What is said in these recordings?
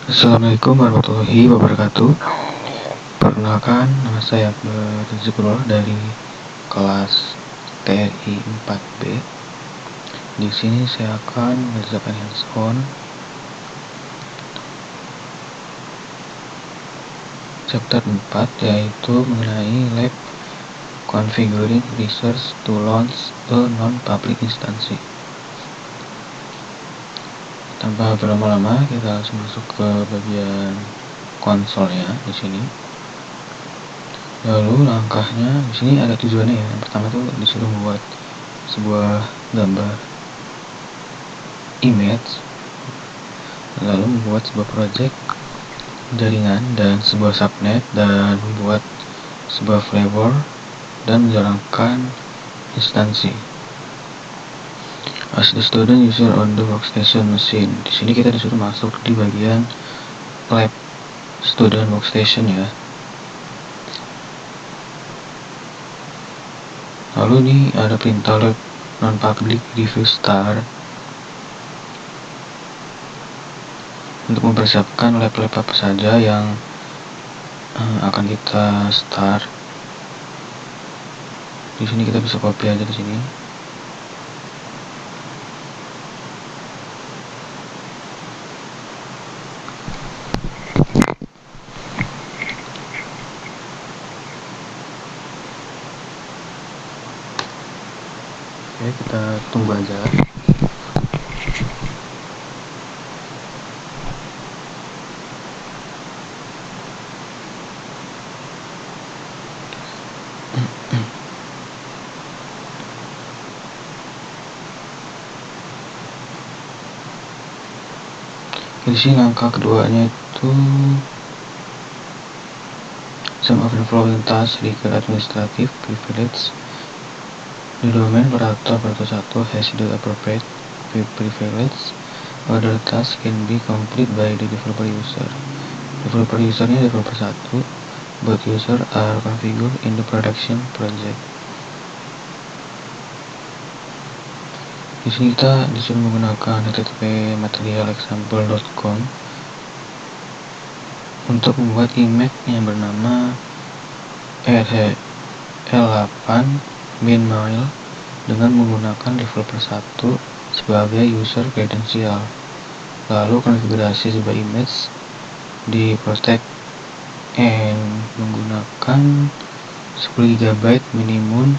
Assalamualaikum warahmatullahi wabarakatuh. Perkenalkan, nama saya Zikrullah dari kelas TRI 4B. Di sini saya akan mengerjakan hands-on chapter 4, yaitu mengenai lab configuring research to launch a non-public instance. Tanpa berlama-lama, kita langsung masuk ke bagian konsolnya di sini. Lalu langkahnya di sini ada tujuannya ya. Yang pertama tuh disuruh membuat sebuah gambar image, lalu membuat sebuah project jaringan dan sebuah subnet, dan membuat sebuah flavor dan menjalankan instansi. As the student user on the workstation machine. Di sini kita disuruh masuk di bagian lab student workstation ya. Lalu ini ada perintah lab non-public review start untuk mempersiapkan lab-lab apa saja yang akan kita start. Di sini kita bisa copy aja di sini. Oke, kita tunggu aja. Di sini langkah keduanya itu some of the following tasks require administrative privilege. The domain operator 1 has the appropriate privilege. Other tasks can be complete by the developer user. Developer usernya developer 1. Both user are configured in the production project. Di sini kita disuruh menggunakan http materialexample.com untuk membuat image yang bernama L8 min-mail dengan menggunakan developer 1 sebagai user credential. Lalu konfigurasi sebuah image di protect and menggunakan 10 GB minimum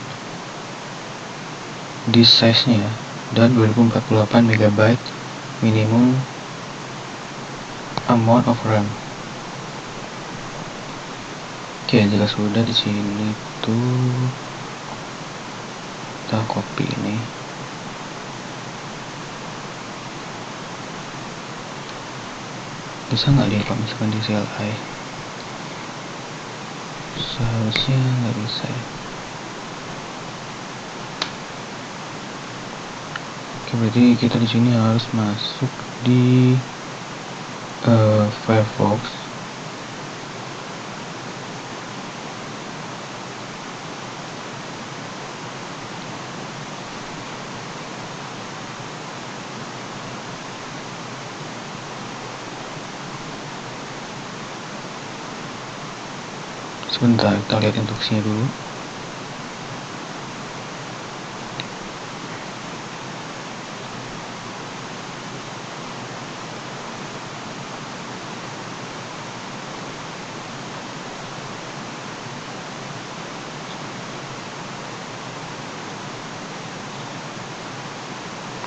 disk size-nya dan 2048 MB minimum amount of RAM. Oke, jika sudah di sini tuh kita copy ini. Bisa nggak dia kalau misalkan di CLI? Seharusnya nggak bisa ya. Oke, berarti kita di sini harus masuk di Firefox. Sebentar, kita lihat instruksinya dulu.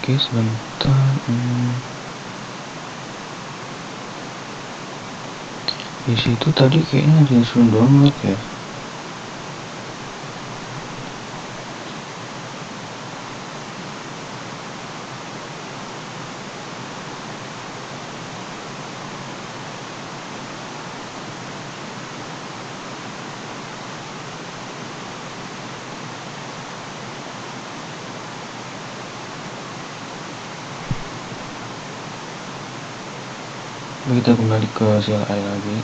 Oke, sebentar. Di situ tadi kayaknya disuruh download ya. Kita kembali ke CLI lagi.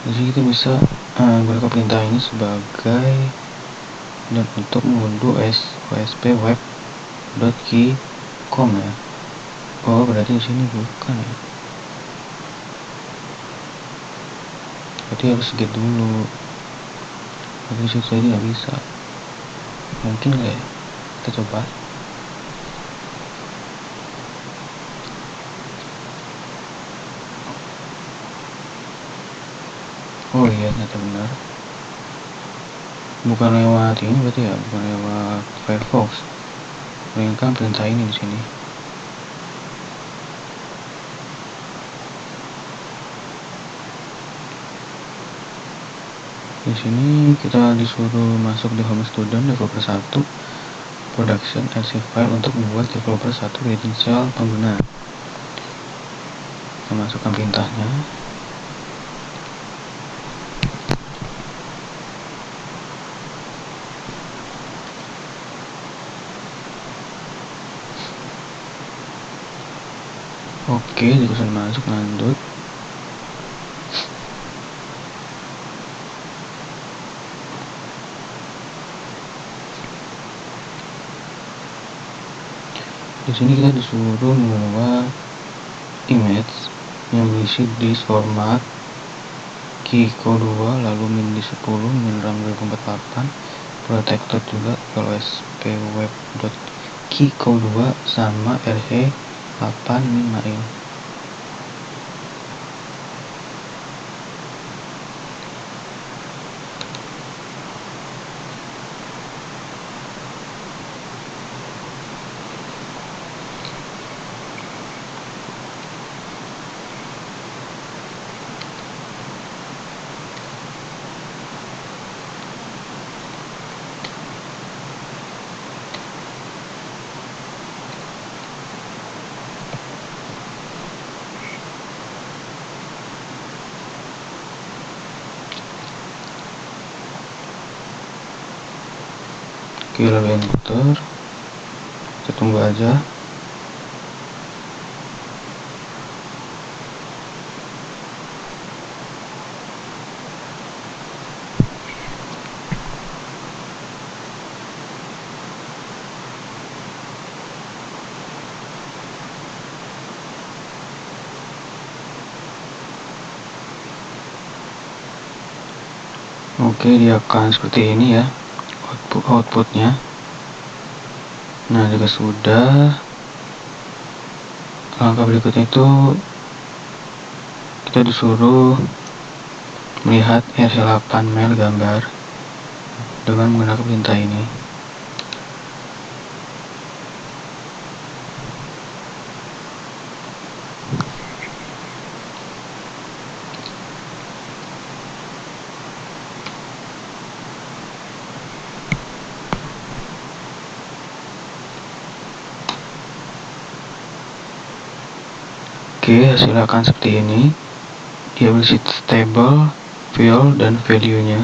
Jadi kita bisa gunakan perintah ini sebagai dan untuk mengunduh osp web.keycom ya. Oh, berarti di sini bukan ya. Berarti harus get dulu. Tapi di situ tadi nggak bisa. Mungkin nggak ya? Kita coba. Oh iya, ternyata benar. Bukan lewat ini berarti ya, bukan lewat Firefox. Melainkan perintah ini di sini. Di sini kita disuruh masuk di Home Student Developer 1 Production RC file untuk membuat Developer 1 credential pengguna. Kita masukkan perintahnya. Oke, sudah masuk, lanjut. Di sini kita disuruh membuat image yang berisi disk format Keyco 2 lalu min-10 min-ram 248 protected juga kalau spweb.keyco 2 sama rh8 min-main. Oke, lalu enter. Kita tunggu aja. Oke, dia akan seperti ini ya outputnya. Nah, jika sudah, langkah berikutnya itu kita disuruh melihat rh8 mail gambar dengan menggunakan perintah ini. Oke, hasilnya akan seperti ini. Dia berisi table, field, dan value-nya.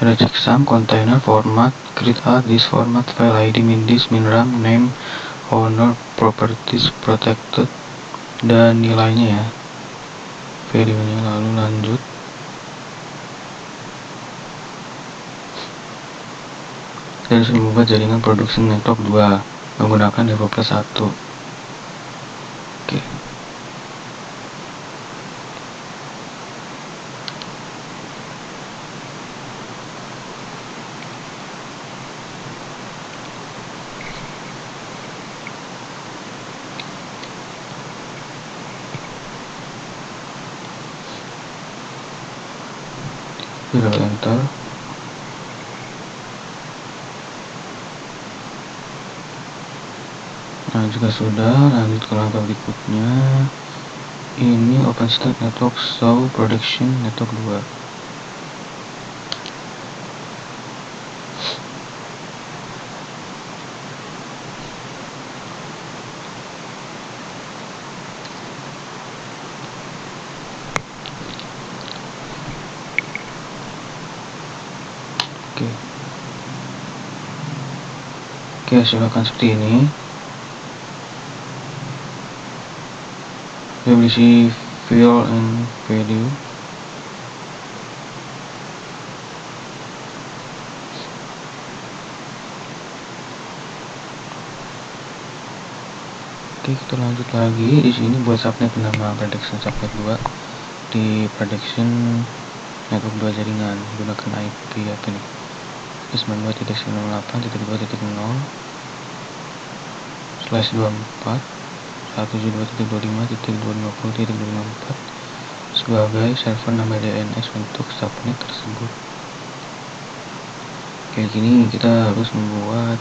Ada checksum, container, format, create out, this format, file ID, min disk, min ram, name, owner, properties, protected, dan nilainya ya. Value-nya, lalu lanjut. Dan sudah membuat jaringan production network 2 menggunakan developer 1. Oke. Sudah enter. Nah, jika sudah, lanjut ke langkah berikutnya. Ini OpenStack Network Show Production Network 2. Oke, silakan seperti ini. publish field and value. Oke, kita lanjut lagi. Di sini buat subnet nama prediction subnet 2 di prediction network 2 jaringan gunakan IP apa nih? 92.168.2.0/24 172.25.250.254 sebagai server nama DNS untuk subnet tersebut. Kayak gini kita harus membuat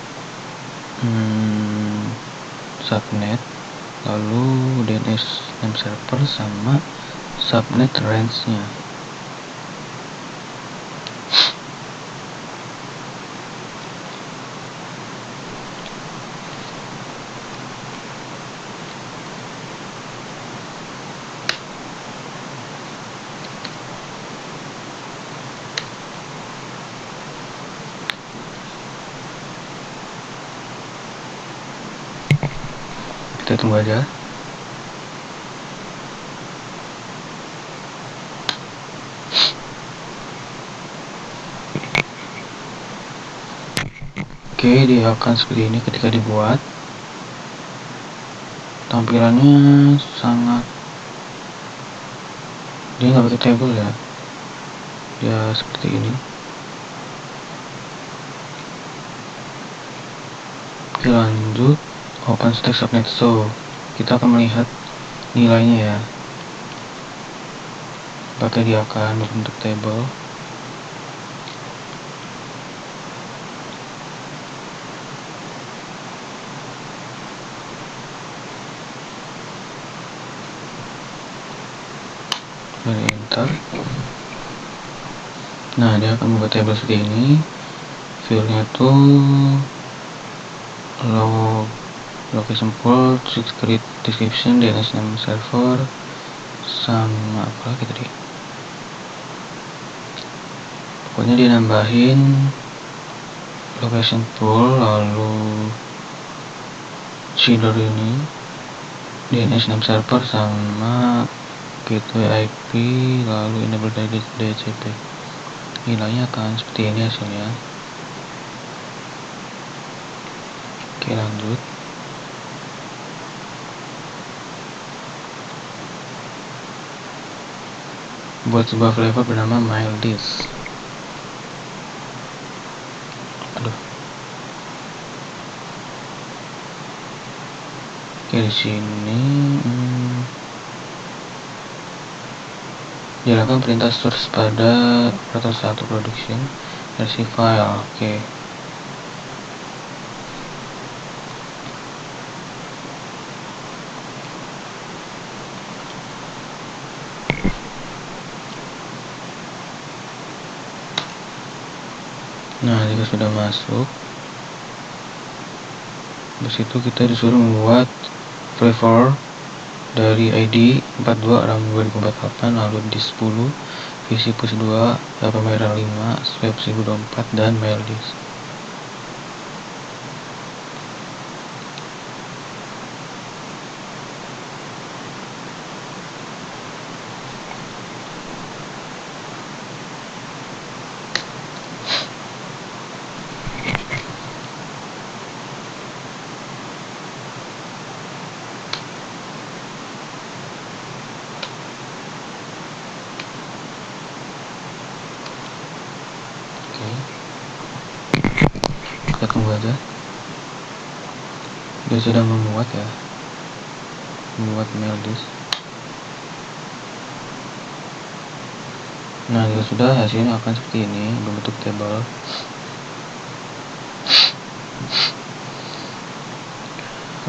subnet, lalu DNS name server sama subnet range-nya. Kita tunggu aja. Oke, dia akan seperti ini ketika dibuat. Tampilannya sangat, dia nggak pakai table ya, dia seperti ini. Oke, lanjut OpenStack subnet show. Kita akan melihat nilainya ya, apakah dia akan berbentuk table. Dari enter. Nah, dia akan membuat table seperti ini. Fieldnya tuh location pool, script description, DNS name server, sama apa lagi tadi. Pokoknya dia nambahin location pool, lalu seeder ini, DNS name server sama gateway IP, lalu enable DHCP. Nilainya akan seperti ini hasilnya. Oke, lanjut. Buat sebuah flavor bernama MildDish. Aduh. Oke, di sini jalankan perintah source pada operator 1 production versi file. Oke. Nah, jika sudah masuk, di situ kita disuruh membuat flavor dari ID 42 RAM 2048, lalu disk 10, visi push 2, merah 5, swap 1024 dan MildDish. Kita tunggu aja. Dia sedang membuat ya, membuat MildDish. Nah, jika sudah, hasilnya akan seperti ini, berbentuk table.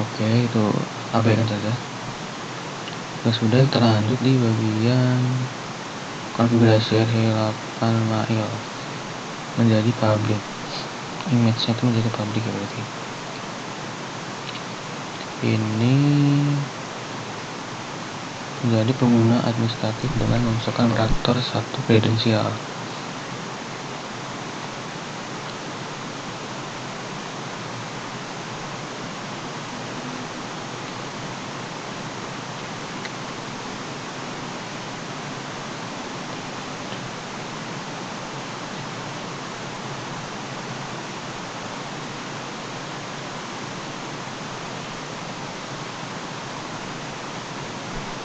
Oke, itu abaikan saja. Jika sudah, kita lanjut di bagian konfigurasi RH8 mail menjadi public. Image-nya itu menjadi public ya berarti. Ini menjadi pengguna administratif dengan memasukkan operator 1 kredensial.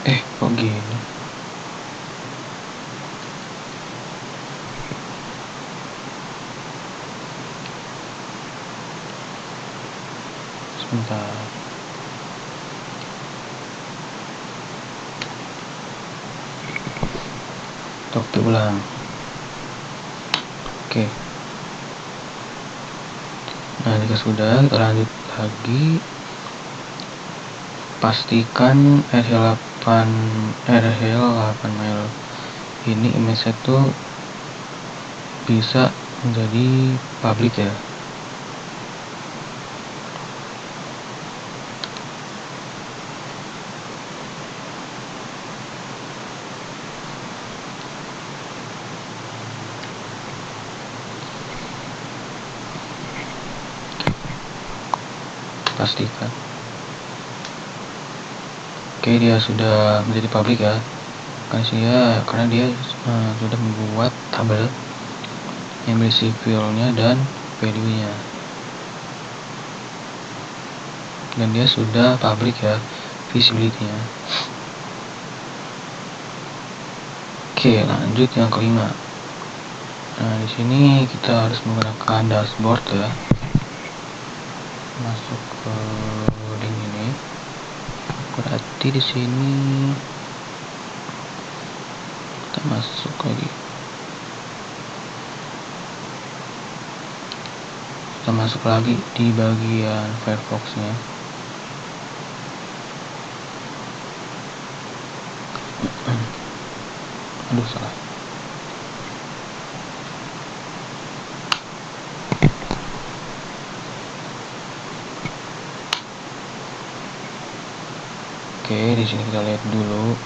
Kok gini? Sebentar. Oke, ulang. Oke. Nah, jika sudah, kita lanjut lagi. Pastikan RHEL8 mail ini image itu bisa menjadi public ya. Pastikan. Oke, dia sudah menjadi public ya. Karena dia sudah membuat tabel yang berisi fielnya dan value-nya. Dan dia sudah public ya, visibility-nya. Oke, lanjut yang kelima. Nah, di sini kita harus menggunakan dashboard ya. Masuk ke link ini. Berarti di sini kita masuk lagi. Kita masuk lagi di bagian Firefox-nya. Aduh, salah. Oke, di sini kita lihat dulu.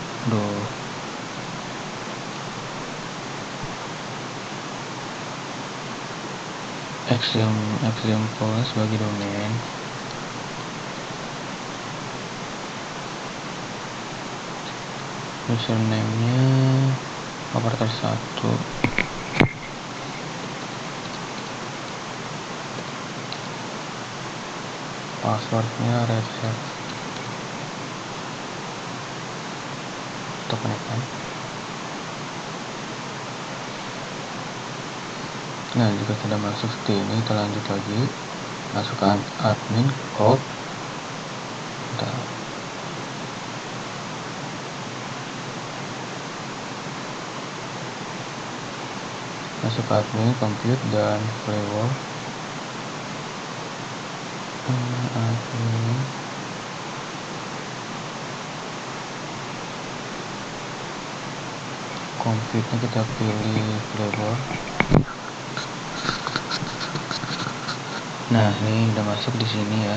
Example sebagai domain. Username-nya operator 1. Passwordnya reset. Untuk menekan. Nah, jika sudah masuk seperti ini, kita lanjut lagi. Masukkan admin code. Masuk admin, compute, dan flavor. Admin. Compute-nya kita pilih flavor. Nah, ini udah masuk di sini ya.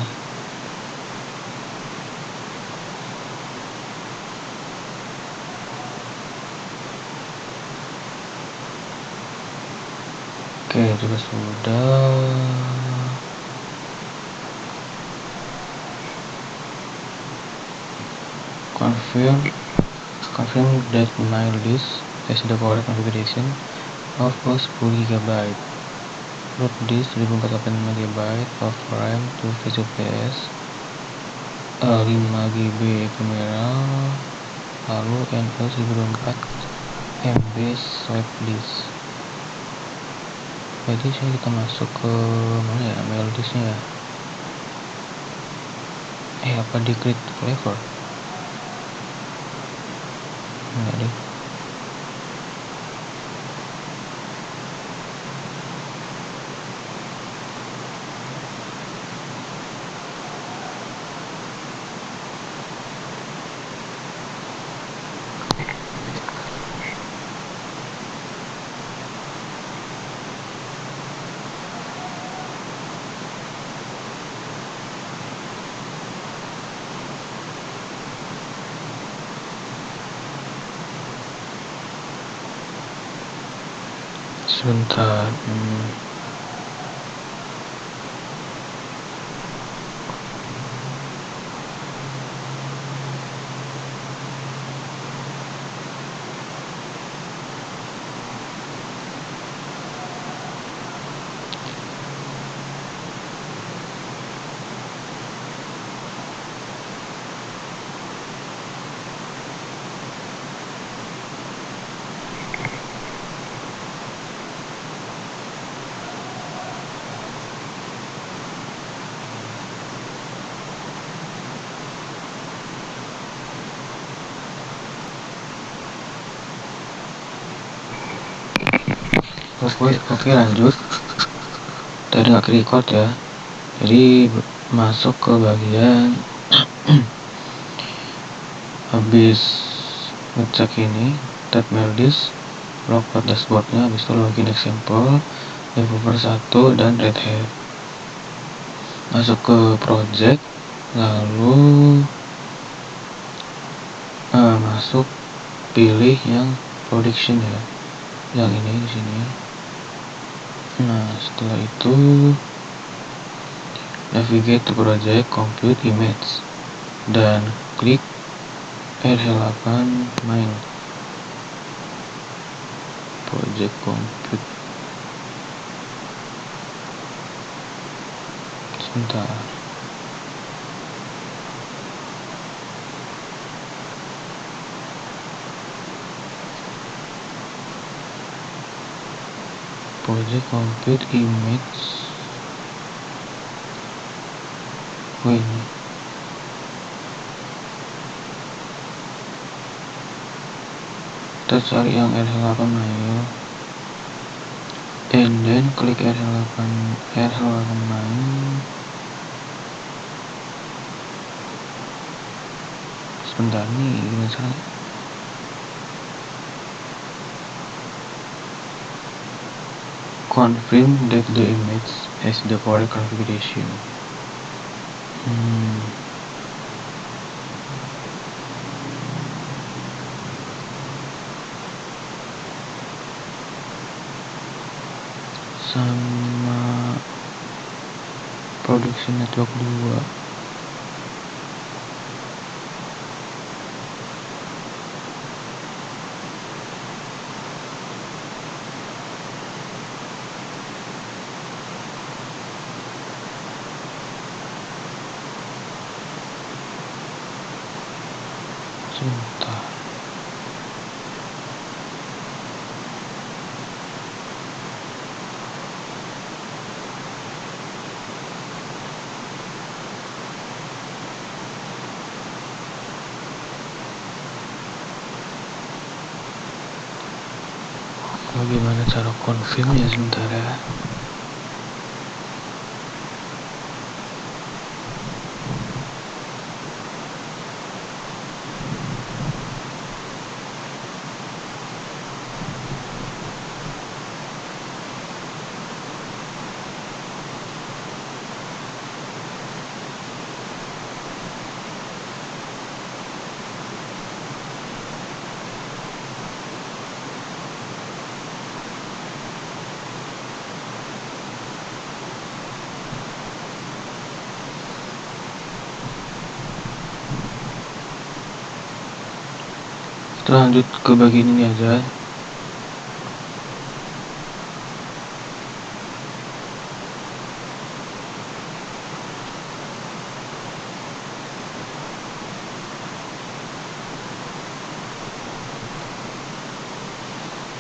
Oke, juga sudah. Confirm that mail disk has the correct configuration of 10 GB. Root disk 1048 MB of RAM to visual PS, 5 GB kamera, lalu NL 1024 MB swap disk. Jadi sini kita masuk ke mana ya, mail disknya ya. Apa di create flavor? Enggak deh. Sebentar. Oke, lanjut. Tadi nggak record ya, jadi masuk ke bagian habis ngecek ini tab mail disk, login dashboardnya, habis itu login example, developer 1 dan Red Hat. Masuk ke project, lalu masuk, pilih yang production ya, yang ini di sini. Nah, setelah itu navigate to project, compute image, dan klik R8 main project compute. Sebentar. Project compute image. Oh, ini. Kita cari yang R8 main, and then klik R8 main. Sebentar nih, gimana caranya? Confirm that the image has the correct configuration. Sama production network 2. Sebentar. Bagaimana cara confirmnya, sebentar ya. Kita lanjut ke bagian ini aja.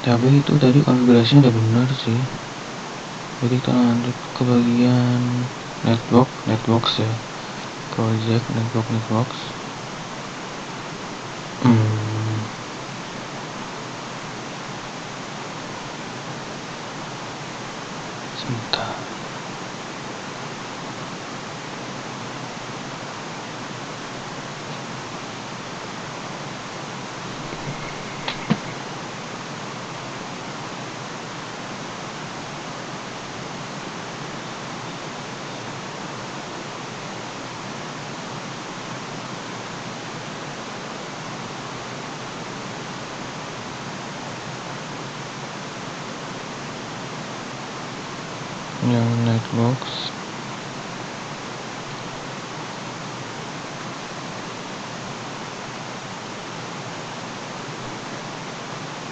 Tapi itu tadi konfigurasinya udah benar sih. Jadi kita lanjut ke bagian networks ya, project networks. Sebentar. Yang networks,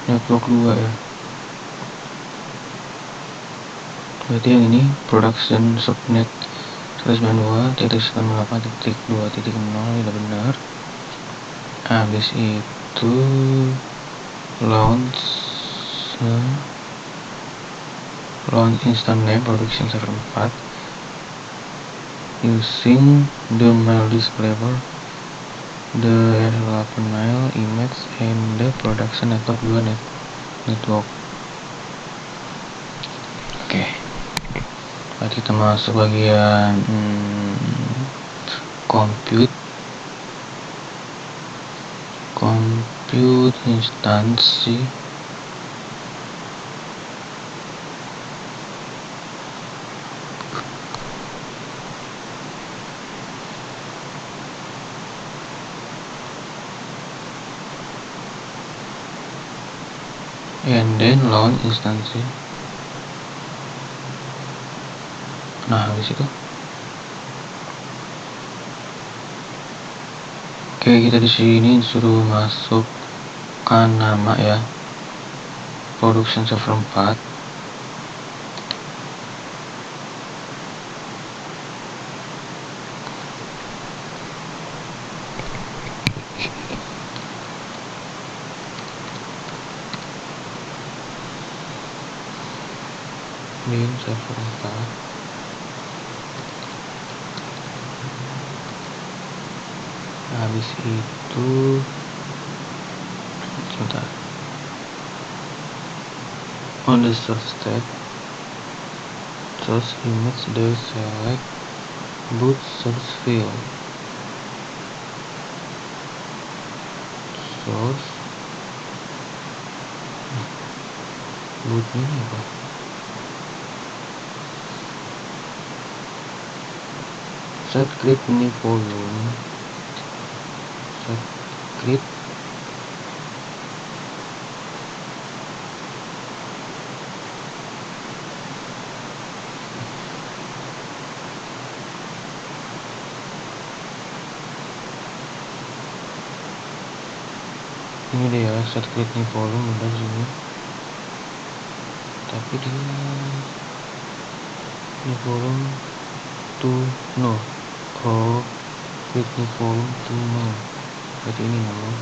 network 2 ya. Berarti yang ini production subnet 192.168.2.0 udah benar. Habis itu launch instant name production server 4 using the mail disk flavor, the R8 mail image, and the production network 2 network. Berarti kita masuk bagian compute instansi. And then launch instansi. Nah, habis itu oke, kita di sini suruh masukkan nama ya, production server 4. Bin server 4. Habis itu sebentar, on the source tab, source image, the select boot source file, source boot ini apa? Set create new volume, set create ini dia, set create new volume udah sini, tapi dia new volume to no, oh create new volume to no, berarti ini no.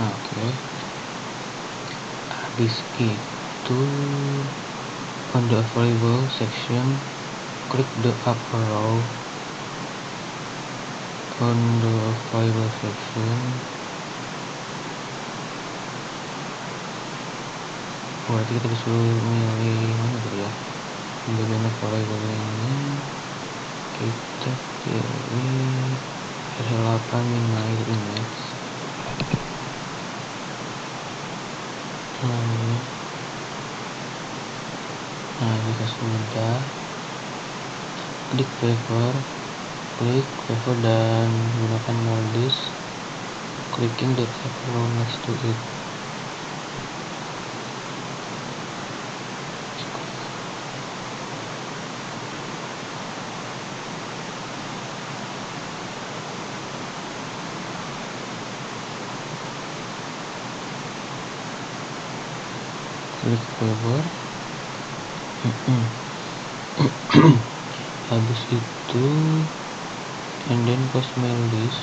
Oke. Habis itu on the available section, klik the up arrow on the available section. Berarti kita disuruh milih mana tuh ya, bagian available ini kita pilih R8 minimize image. Nah, jika sudah, klik favor dan gunakan null disk, clicking the arrow next to it. Klik favor. Habis itu and then post mail list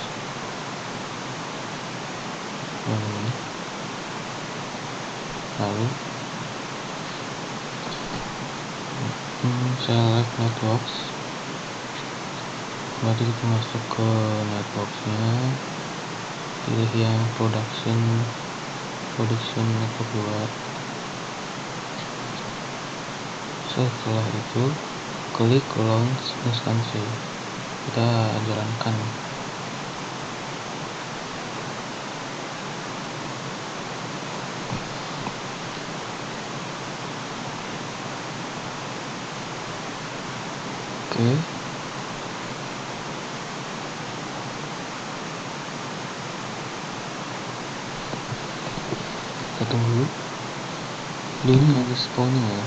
ini. Lalu select networks, berarti kita masuk ke networksnya, pilih yang production network 2. Setelah itu klik launch instansi, kita jalankan. Oke. Kita tunggu. Ini lagi spawning ya.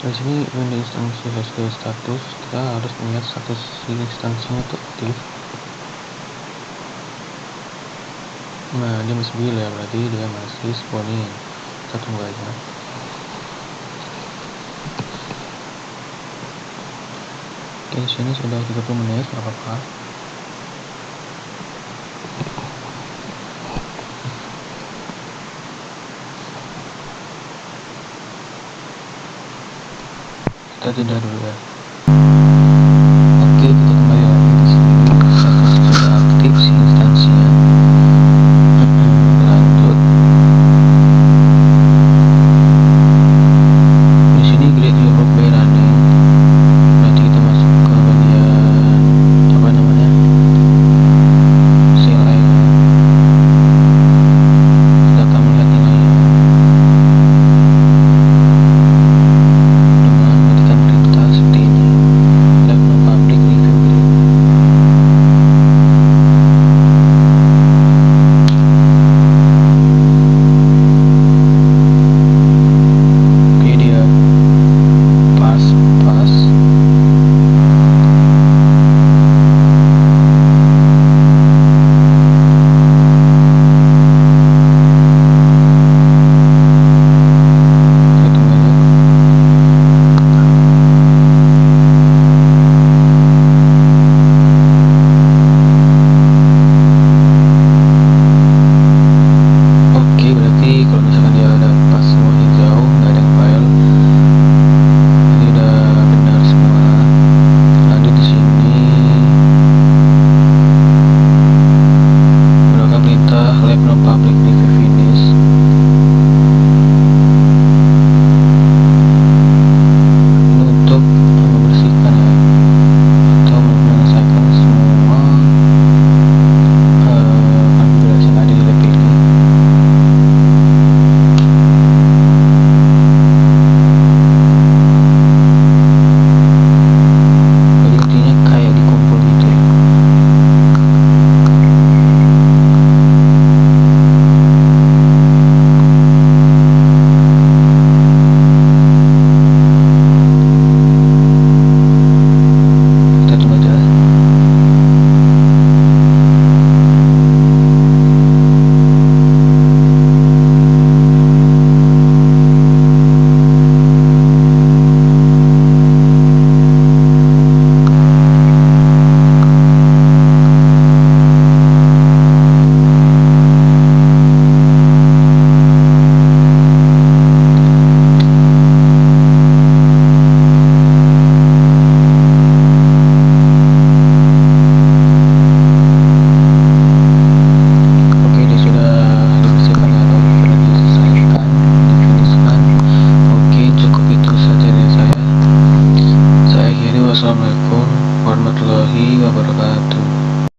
Di sini when instansi has the status, kita harus melihat status instansinya itu aktif. Nah, dia masih bill ya, berarti dia masih spawning. Kita tunggu aja. Oke, sini sudah 30 menit, nggak apa-apa. Kita jeda dulu ya.